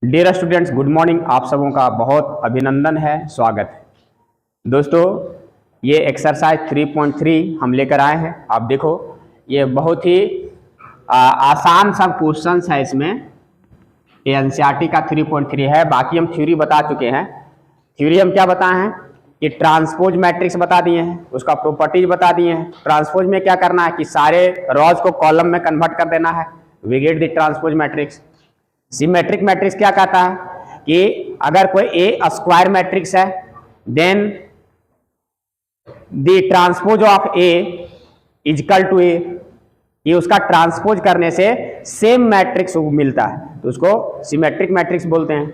Dear students, good morning. आप सबों का बहुत अभिनंदन है, स्वागत है। दोस्तों, ये एक्सरसाइज 3.3 हम लेकर आए हैं। आप देखो, ये बहुत ही आसान सा क्वेश्चंस है। इसमें ये एनसीईआरटी का 3.3 है। बाकी हम थ्योरी बता चुके हैं। थ्योरी हम क्या बताए हैं कि ट्रांसपोज मैट्रिक्स बता दिए हैं, उसका प्रॉपर्टीज बता दिए हैं। ट्रांसपोज में क्या करना है कि सारे रॉज को कॉलम में कन्वर्ट कर देना है। We get the transpose matrix. Symmetric matrix क्या कहता है कि अगर कोई ए स्क्वायर मैट्रिक्स है, then the transpose of A is equal to A, ये उसका ट्रांसपोज करने से सेम मैट्रिक्स मिलता है, तो उसको सिमेट्रिक मैट्रिक्स बोलते हैं।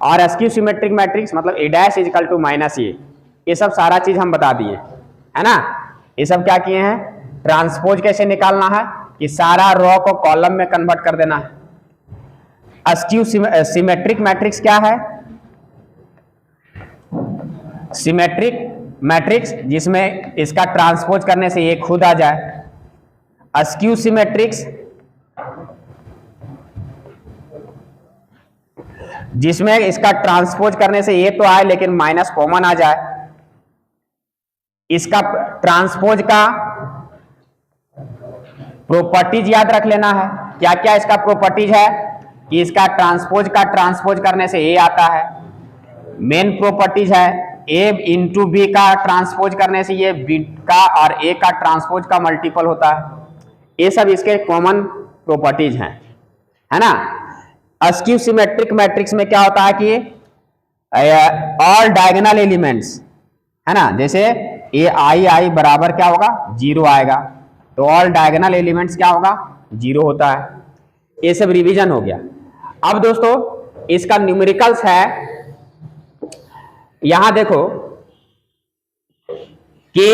और एस्क्यू सिमेट्रिक मैट्रिक्स मतलब ए डैश इजकल टू माइनस ए, ये सब सारा चीज हम बता दिए, है ना। ये सब क्या किए हैं, ट्रांसपोज कैसे निकालना है कि सारा रॉ को कॉलम में कन्वर्ट कर देना है। एस्क्यू सिमेट्रिक मैट्रिक्स क्या है, सिमेट्रिक मैट्रिक्स जिसमें इसका ट्रांसपोज करने से ये खुद आ जाए। एस्क्यू सिमेट्रिक्स जिसमें इसका ट्रांसपोज करने से ये तो आए लेकिन माइनस कॉमन आ जाए। इसका ट्रांसपोज का प्रॉपर्टीज याद रख लेना है। क्या क्या इसका प्रॉपर्टीज है कि इसका ट्रांसपोज का ट्रांसपोज करने से ए आता है। मेन प्रॉपर्टीज है ए इंटू बी का ट्रांसपोज करने से ये बी का और ए का ट्रांसपोज का मल्टीपल होता है। ये सब इसके कॉमन प्रॉपर्टीज हैं, है ना। एस्क्यू सिमेट्रिक मैट्रिक्स में क्या होता है कि ऑल डायगोनल एलिमेंट्स, है ना, जैसे ए आई बराबर क्या होगा, 0 आएगा, तो ऑल डायगोनल एलिमेंट्स क्या होगा, 0 होता है। ये सब रिवीजन हो गया। अब दोस्तों, इसका न्यूमेरिकल्स है। यहां देखो कि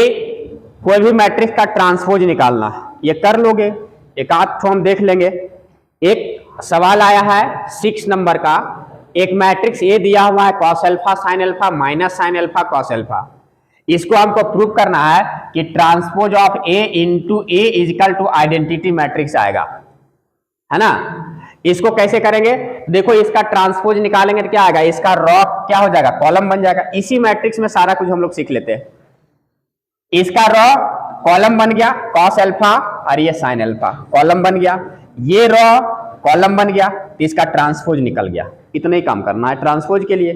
कोई भी मैट्रिक्स का ट्रांसपोज निकालना है, ये कर लोगे। एक आध ठो हम देख लेंगे। एक सवाल आया है 6 नंबर का, एक मैट्रिक्स ए दिया हुआ है cos alpha sine alpha minus sine alpha cos alpha. इसको हमको प्रूव करना है कि transpose of A into A equal to identity matrix आएगा, है ना। इसको कैसे करेंगे, देखो इसका ट्रांसपोज निकालेंगे तो क्या आएगा, इसका रॉ क्या हो जाएगा, कॉलम बन जाएगा। इसी मैट्रिक्स में सारा कुछ हम लोग सीख लेते हैं। इसका रॉ कॉलम बन गया कॉस अल्फा और ये साइन अल्फा, कॉलम बन गया। ये रॉ कॉलम बन गया, तो इसका ट्रांसपोज निकल गया। इतना ही काम करना है ट्रांसपोज के लिए।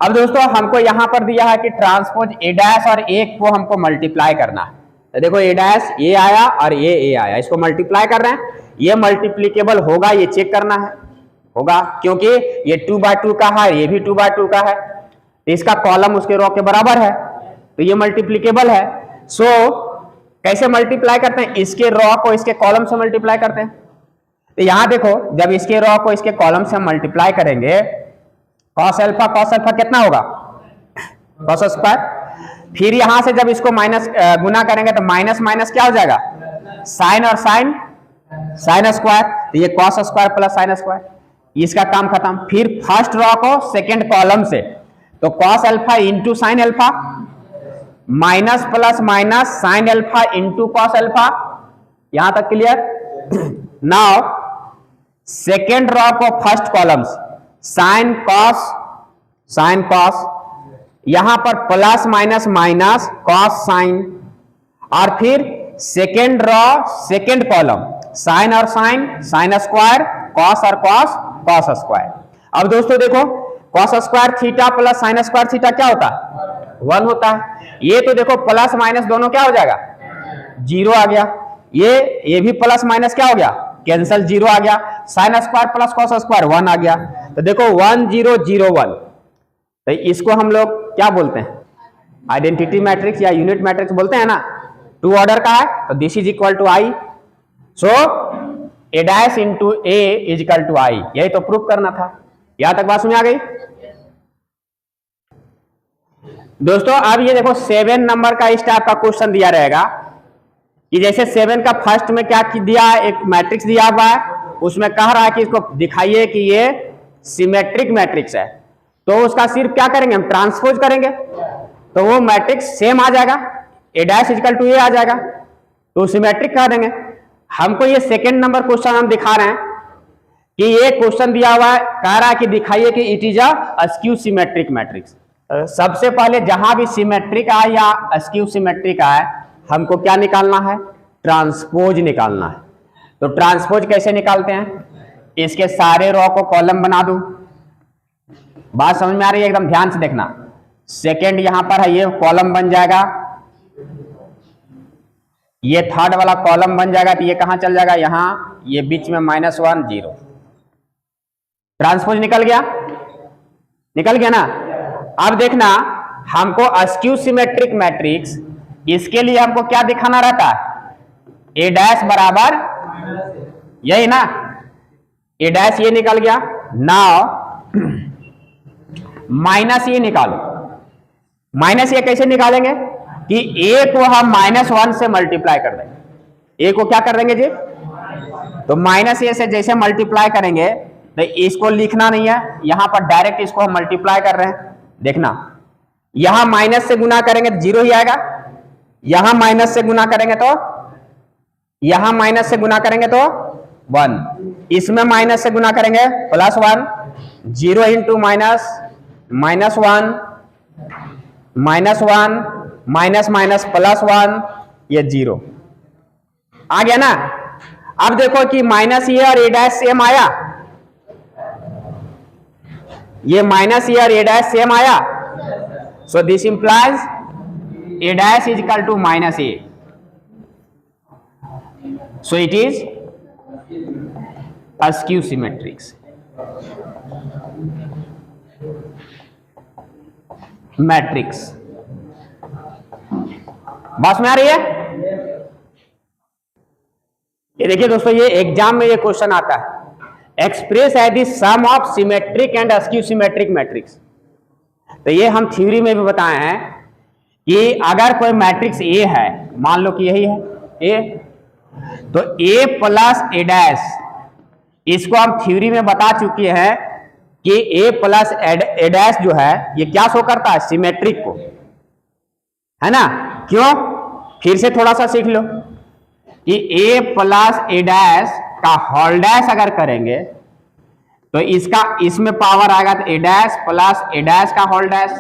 अब दोस्तों, हमको यहां पर दिया है कि ट्रांसपोज ए डैश और ए को हमको मल्टीप्लाई करना है। तो देखो ए डैश ए आया और ए आया, इसको मल्टीप्लाई कर रहे हैं। ये मल्टीप्लीकेबल होगा, ये चेक करना है, होगा, क्योंकि ये 2/2 का है, ये भी 2/2 का है, तो इसका कॉलम उसके रॉ के बराबर है, तो ये मल्टीप्लीकेबल है। सो कैसे मल्टीप्लाई करते हैं, इसके रॉ को इसके कॉलम से मल्टीप्लाई करते हैं। तो यहां देखो, जब इसके रॉ को इसके कॉलम से मल्टीप्लाई करेंगे, कॉस अल्फा कितना होगा, कॉस स्क्वायर। फिर यहां से जब इसको माइनस गुना करेंगे तो माइनस माइनस क्या हो जाएगा, साइन और साइन साइन स्क्वायर, तो ये cos square plus sine square, इसका काम खत्म। फिर फर्स्ट रॉ को सेकंड कॉलम से, तो cos alpha into sine alpha minus plus minus sine alpha into cos alpha. यहां तक क्लियर। नाउ सेकेंड रॉ को फर्स्ट कॉलम्स साइन कॉस, यहां पर plus minus minus cos sine, और फिर second row second column sine और sine sine square, cos और cos cos square. अब दोस्तों देखो, cos square theta plus sine square theta क्या होता है, 1 होता है। ये तो देखो प्लस माइनस दोनों क्या हो जाएगा, 0 आ गया। ये भी प्लस माइनस क्या हो गया, कैंसल, 0 आ गया। Sine square plus cos square 1 आ गया। तो देखो 1 0 0 1, तो इसको हम लोग क्या बोलते हैं, आइडेंटिटी मैट्रिक्स या यूनिट मैट्रिक्स बोलते हैं ना। 2 ऑर्डर का है, तो this is equal to I, so A dash into A is equal to I. यही तो प्रूफ करना था। यहां तक बात समझ आ गई दोस्तों। अब ये देखो 7 नंबर का इस टाइप का क्वेश्चन दिया रहेगा कि जैसे 7 का फर्स्ट में क्या दिया, एक मैट्रिक्स दिया हुआ है, उसमें कह रहा है कि इसको दिखाइए कि ये सिमेट्रिक मैट्रिक्स है। तो उसका सिर्फ क्या करेंगे, हम ट्रांसपोज करेंगे, तो वो मैट्रिक्स सेम आ जाएगा, ए डैश इक्वल टू ए आ जाएगा, तो सिमेट्रिक कह देंगे। हमको ये सेकंड नंबर क्वेश्चन हम दिखा रहे हैं कि ये क्वेश्चन दिया हुआ है, कह रहा है कि दिखाइए कि it is a skew symmetric matrix. सबसे पहले जहां भी सिमेट्रिक आए या स्क्यू सिमेट्रिक आए, हमको क्या निकालना है? ट्रांसपोज निकालना है। तो ट्रांसपोज कैसे निकालते हैं? इसके सारे रो को कॉलम बना दूं। बात समझ में आ रही है? एकदम ध्यान से देखना। सेकेंड यहां पर है, ये कॉलम बन जाएगा, ये थर्ड वाला कॉलम बन जाएगा, तो ये कहां चल जाएगा? यहां, ये बीच में -1 0। ट्रांसपोज निकल गया? निकल गया ना? अब देखना, हमको स्क्यू सिमेट्रिक मैट्रिक्स, इसके लिए हमको क्या दिखाना रहता है? ए डैश बराबर, यही ना, ए डैश ये निकल गया। नाउ माइनस ये निकालो। माइनस ये कैसे निकालेंगे? कि ए को हम -1 से मल्टीप्लाई कर देंगे। ए को क्या कर देंगे जी? तो माइनस ए से जैसे मल्टीप्लाई करेंगे, तो इसको लिखना नहीं है, यहां पर डायरेक्ट इसको हम मल्टीप्लाई कर रहे हैं। देखना, यहां माइनस से गुना करेंगे तो 0 ही आएगा, यहां माइनस से गुना करेंगे तो, यहां माइनस से गुना करेंगे तो 1, इसमें माइनस से गुना करेंगे +1, 0 इंटू माइनस -1, -1 माइनस माइनस +1, ये 0 आ गया ना। अब देखो कि माइनस ये और ए डैश सेम आया, ये माइनस ए और ए डैश सेम आया, so this implies A dash is equal to -a, so it is skew symmetric matrix. बात में आ रही है? ये देखिए दोस्तों, ये एग्जाम में ये क्वेश्चन आता है, एक्सप्रेस है the sum of symmetric and skew symmetric matrix. तो ये हम थ्योरी में भी बताए हैं कि अगर कोई मैट्रिक्स ए है, मान लो कि यही है ए, तो ए प्लस ए डैश, इसको हम थ्योरी में बता चुके हैं कि ए प्लस ए डैश जो है, ये क्या शो करता है? सिमेट्रिक को, है ना? क्यों? फिर से थोड़ा सा सीख लो कि ए प्लस ए डैश का होल डैश अगर करेंगे तो इसका, इसमें पावर आएगा तो ए डैश प्लस ए डैश का होल डैश,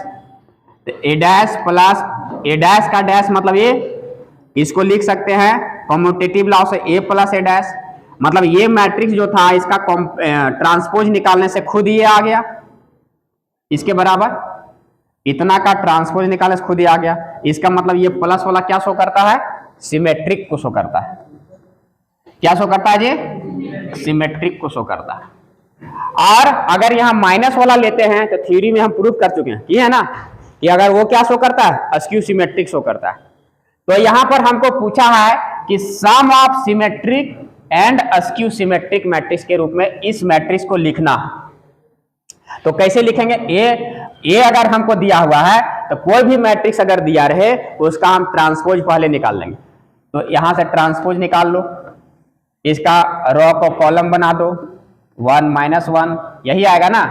तो ए डैश प्लस ए डैश का डैश, मतलब ये, इसको लिख सकते हैं कम्यूटेटिव लॉ से ए प्लस ए डैश, मतलब ये मैट्रिक्स जो था इसका ट्रांसपोज निकालने से खुद ये आ गया, इसके बराबर इतना का ट्रांसपोज निकालने से खुद ही आ गया। इसका मतलब ये प्लस वाला क्या शो करता है? सिमेट्रिक को शो करता है। क्या शो करता है जी? सिमेट्रिक को शो करता है। और अगर यहां माइनस वाला लेते हैं तो थ्योरी में हम प्रूव कर चुके हैं, ये है ना, कि अगर वो क्या शो करता है? स्क्यू सिमेट्रिक शो करता है। तो यहां पर हमको पूछा है कि sum of symmetric and skew symmetric matrix के रूप में इस मैट्रिक्स को लिखना। तो कैसे लिखेंगे? ए अगर हमको दिया हुआ है तो कोई भी मैट्रिक्स अगर दिया रहे तो उसका हम ट्रांसपोज पहले निकाल लेंगे। तो यहां से ट्रांसपोज निकाल लो, इसका रो को कॉलम बना दो, 1 -1 यही आएगा ना।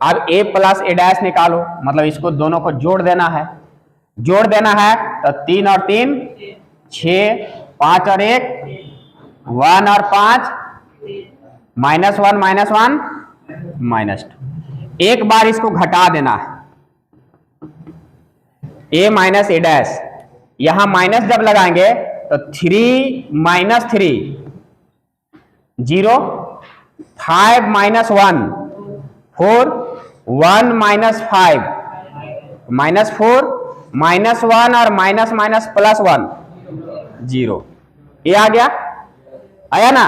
अब ए प्लस ए डैश निकालो, मतलब इसको दोनों को जोड़ देना है। जोड़ देना है तो 3 और 3 6, 5 और 1 1 और 5, -1 -1 -2। एक बार इसको घटा देना है, ए माइनस ए डैश, यहां माइनस जब लगाएंगे तो 3 - 3 0, 5 - 1 4, 1 - 5 -4, -1 और माइनस माइनस +1 0, ये आ गया, आया ना।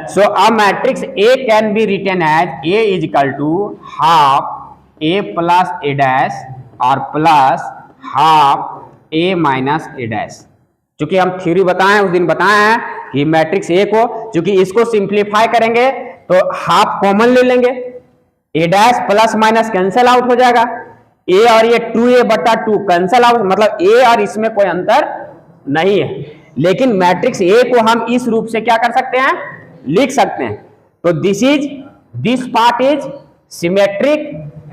So a matrix A can be written as A is equal to half A plus A dash और plus half A minus A dash. चूंकि हम थ्योरी बताएं, उस दिन बताए हैं कि मैट्रिक्स ए को, चूंकि इसको सिंप्लीफाई करेंगे तो हाफ कॉमन ले लेंगे, A dash plus minus cancel out हो जाएगा, ए और ये 2a/2 कैंसिल आउट, मतलब ए और इसमें कोई अंतर नहीं है। लेकिन मैट्रिक्स ए को हम इस रूप से क्या कर सकते हैं? लिख सकते हैं। तो this part is symmetric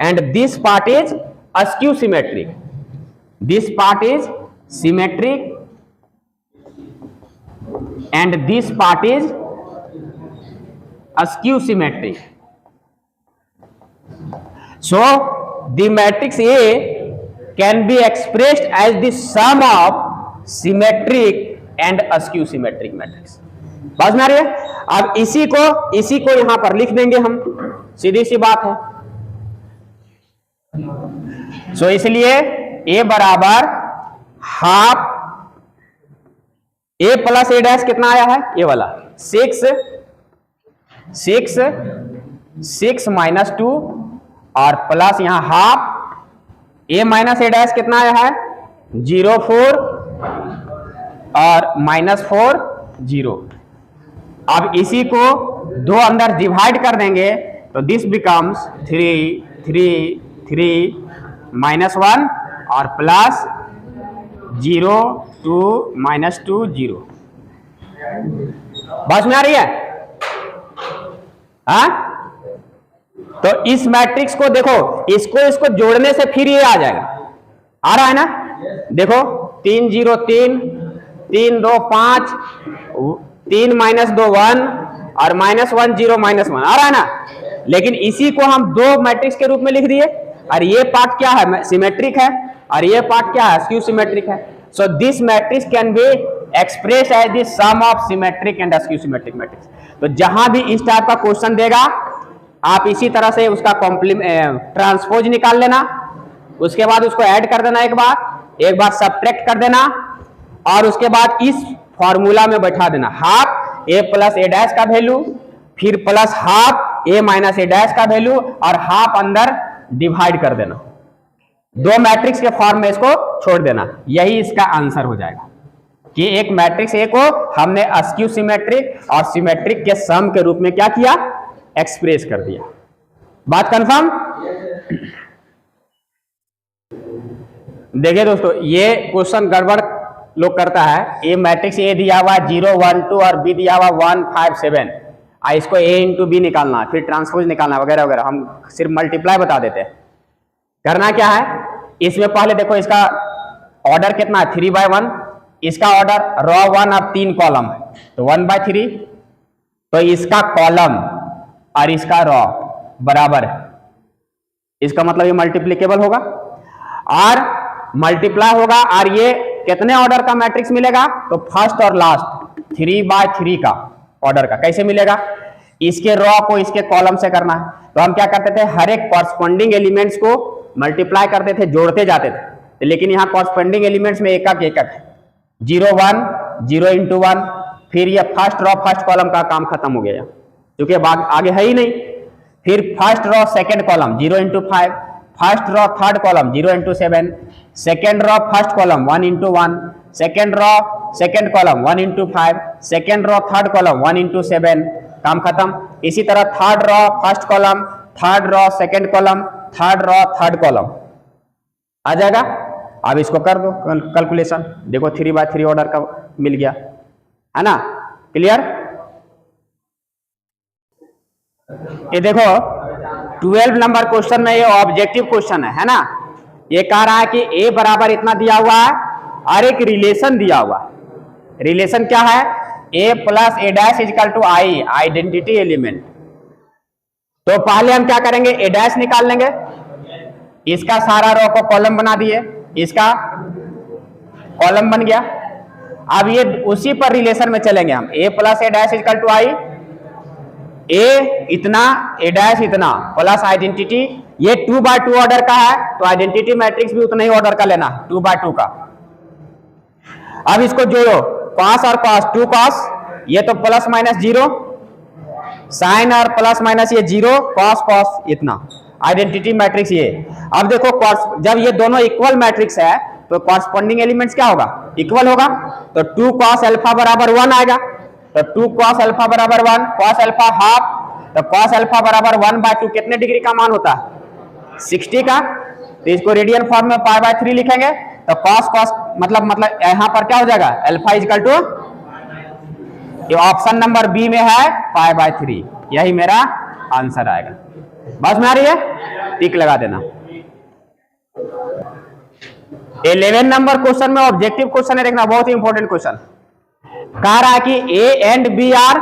and this part is askew symmetric, this part is symmetric and this part is askew symmetric. So the matrix A can be expressed as the sum of symmetric and askew symmetric matrix. बात में आ रही है? अब इसी को यहां पर लिख देंगे हम, सीधी सी बात है. सो इसलिए A बराबर half A plus A dash कितना आया है? ये वाला 6 माइनस 2 और प्लस यहां half A minus A dash कितना आया है? 0 4 और माइनस 4 0. अब इसी को दो अंदर डिवाइड कर देंगे तो दिस बिकम्स 3 3 3 माइनस 1 और प्लस 0 2 माइनस 2 0. बस में आ रही है? हाँ, तो इस मैट्रिक्स को देखो, इसको जोड़ने से फिर ये आ जाएगा. आ रहा है ना? देखो 3 0 3 3 2 5 3 माइनस 2 1 और माइनस 1 0 माइनस 1. आ रहा है ना? लेकिन इसी को हम दो मैट्रिक्स के रूप में लिख दिए और ये पार्ट क्या है? सिमेट्रिक है और ये पार्ट क्या है? स्क्यू सिमेट्रिक है. So this matrix can be express as the sum of symmetric and skew symmetric matrix. तो जहां भी इस टाइप का क्वेश्चन देगा आप इसी तरह से उसका ट्रांसपोज निकाल लेना, उसके बाद उसको ऐड कर देना, एक बार सब्ट्रैक्ट कर देना और उसके बाद इस फॉर्मूला में बैठा देना. Half A plus A dash का वैल्यू, फिर plus half A minus A dash का वैल्यू और हाफ अंदर डिवाइड कर देना. दो मैट्रिक्स के फॉर्म में इसको छोड़ देना. यही इसका आंसर हो जाएगा कि एक मैट्रिक्स A को हमने अस्क्यू सिमेट्रिक और सिमेट्रिक के सम के रूप में क्या किया? एक्सप्रेस कर दिया. बात कंफर्म? देखिए दोस्तों, ये क्वेश्चन गड़बड़ लोग करता है. ए मैट्रिक्स A दिया हुआ 0 1 2 और B दिया हुआ 1 5 7. इसको A इंटू बी निकालना, फिर ट्रांसपोज निकालना वगैरह वगैरह. हम सिर्फ मल्टीप्लाई बता देते हैं. करना क्या है, इसमें पहले देखो इसका ऑर्डर कितना है? 3/1. इसका ऑर्डर रॉ 1 अब 3 कॉलम है तो 1/3. तो इसका कॉलम और इसका रॉ बराबर है. इसका मतलब ये मल्टीप्लीकेबल होगा और मल्टीप्लाई होगा. और ये कितने ऑर्डर का मैट्रिक्स मिलेगा? तो फर्स्ट और लास्ट 3/3 का ऑर्डर का. कैसे मिलेगा? इसके रॉ को इसके कॉलम से करना है. तो हम क्या करते थे? हर एक कॉरस्पॉन्डिंग एलिमेंट्स को मल्टीप्लाई करते थे, जोड़ते जाते थे. लेकिन यहाँ कॉरस्पॉन्डिंग एलिमेंट्स में एक एक है. 0 1 0 इंटू 1. फिर ये फर्स्ट रॉ फर्स्ट कॉलम का काम खत्म हो गया क्योंकि आगे है ही नहीं. फिर first row second column 0 into 5. First row third column 0 into 7. Second row first column 1 into 1. Second row second column 1 into 5. Second row third column 1 into 7. काम खत्म. इसी तरह third row first column, third row second column, third row third column आ जाएगा. अब इसको कर दो कैलकुलेशन. देखो 3/3 ऑर्डर का मिल गया है ना? क्लियर? ये देखो 12 नंबर क्वेश्चन में ये ऑब्जेक्टिव क्वेश्चन है ना? ये कह रहा है कि A बराबर इतना दिया हुआ है और एक रिलेशन दिया हुआ है. रिलेशन क्या है? A plus A dash equal to I, identity element. तो पहले हम क्या करेंगे? A डैश निकाल लेंगे. इसका सारा रो को कॉलम बना दिए, इसका कॉलम बन गया. अब ये उसी पर रिलेशन में चलेंगे हम. A plus A dash equal to I, A इतना A डैश इतना प्लस आइडेंटिटी. ये 2/2 ऑर्डर का है तो आइडेंटिटी मैट्रिक्स भी उतना ही ऑर्डर का लेना, 2/2 का. अब इसको जोड़ो, कॉस और कॉस, 2 कॉस, ये तो प्लस माइनस 0, साइन और प्लस माइनस ये 0, कॉस कॉस इतना आइडेंटिटी मैट्रिक्स ये. अब देखो जब ये दोनों इक्वल मैट्रिक्स है तो कॉरस्पॉन्डिंग एलिमेंट्स क्या होगा? इक्वल होगा. तो 2 कॉस अल्फा बराबर 1 आएगा. तो 2 कॉस अल्फा बराबर 1, कॉस अल्फा हाफ. तो कॉस अल्फा बराबर 1/2 कितने डिग्री का मान होता है? 60 का. तो इसको रेडियन फॉर्म में π/3 लिखेंगे. तो कॉस कॉस मतलब यहां पर क्या हो जाएगा? अल्फा इजकल टू, ये ऑप्शन नंबर बी में है π/3. यही मेरा आंसर आएगा. बस में आ रही है? टिक लगा देना. 11 नंबर क्वेश्चन में ऑब्जेक्टिव क्वेश्चन है, देखना बहुत ही इंपॉर्टेंट क्वेश्चन. कह रहा है कि A and B are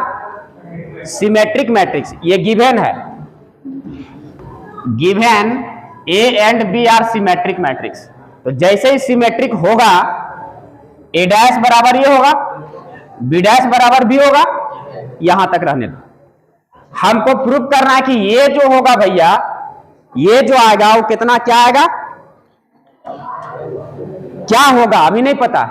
symmetric matrix, ये गिवन है, given A and B are symmetric matrix. तो जैसे ही सिमेट्रिक होगा ए डैश बराबर ये होगा, बी डैश बराबर बी होगा, यहां तक रहने दो। हमको प्रूव करना है कि ये जो होगा भैया, ये जो आएगा वो कितना क्या आएगा, क्या होगा अभी नहीं पता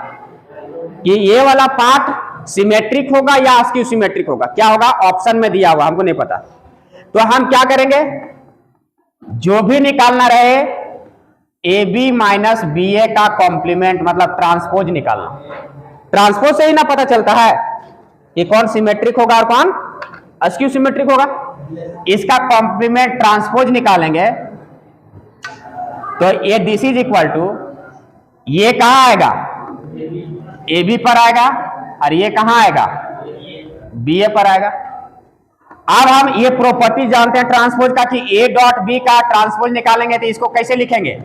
कि ये वाला पार्ट सिमेट्रिक होगा या अस्क्यू सिमेट्रिक होगा, क्या होगा ऑप्शन में दिया हुआ, हमको नहीं पता। तो हम क्या करेंगे, जो भी निकालना रहे ए बी माइनस बी ए का कॉम्प्लीमेंट मतलब ट्रांसपोज निकालना। ट्रांसपोज से ही ना पता चलता है कि कौन सिमेट्रिक होगा और कौन अस्क्यू सिमेट्रिक होगा। इसका कॉम्प्लीमेंट ट्रांसपोज निकालेंगे तो ए दिस इज इक्वल टू, ये कहां आएगा, ए बी पर आएगा, और ये कहां आएगा, बी ए पर आएगा। अब हम ये प्रॉपर्टी जानते हैं ट्रांसपोज का कि ए डॉट बी का ट्रांसपोज निकालेंगे तो इसको कैसे लिखेंगे,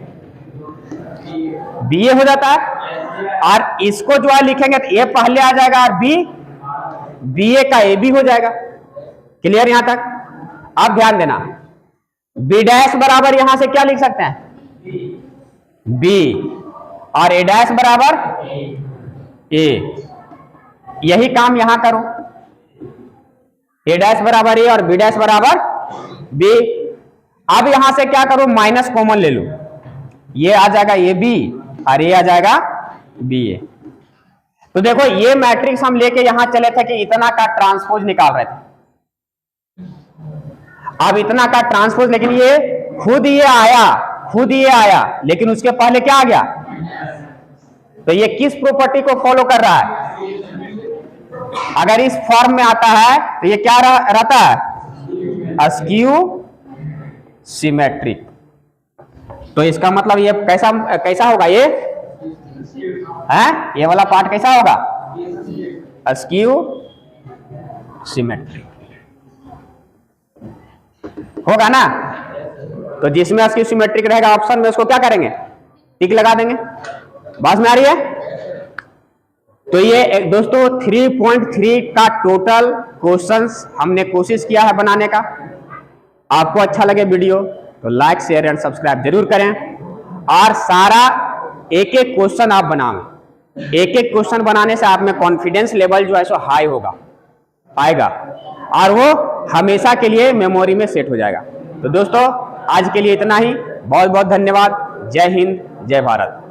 बी ए हो जाता है, और इसको जो है लिखेंगे तो ए पहले आ जाएगा और बी ए का ए बी हो जाएगा। क्लियर यहां तक। अब ध्यान देना, बी डैश बराबर यहां से क्या लिख सकते हैं, बी, और ए डैश बराबर ए, यही काम यहां करो, ए डैश बराबर ए और बी डैश बराबर बी। अब यहां से क्या करो, माइनस कॉमन ले लो, ये आ जाएगा ए बी और ये आ जाएगा बी ए। तो देखो ये मैट्रिक्स हम लेके यहां चले थे कि इतना का ट्रांसपोज निकाल रहे थे। अब इतना का ट्रांसपोज, लेकिन ये खुद ये आया, लेकिन उसके पहले क्या आ गया, तो ये किस प्रॉपर्टी को फॉलो कर रहा है, अगर इस फॉर्म में आता है तो ये क्या रहता है, अस्क्यू सिमेट्रिक। तो इसका मतलब ये कैसा होगा, ये है, ये वाला पार्ट कैसा होगा, अस्क्यू सिमेट्रिक होगा ना। तो जिसमें अस्क्यू सिमेट्रिक रहेगा ऑप्शन में, उसको क्या करेंगे, टिक लगा देंगे। बात में आ रही है। तो ये दोस्तों 3.3 का टोटल क्वेश्चंस हमने कोशिश किया है बनाने का। आपको अच्छा लगे वीडियो तो लाइक शेयर एंड सब्सक्राइब जरूर करें, और सारा एक एक क्वेश्चन आप बनाएं। एक एक क्वेश्चन बनाने से आप में कॉन्फिडेंस लेवल जो है सो हाई होगा, आएगा, और वो हमेशा के लिए मेमोरी में सेट हो जाएगा। तो दोस्तों आज के लिए इतना ही, बहुत बहुत धन्यवाद। जय हिंद, जय भारत।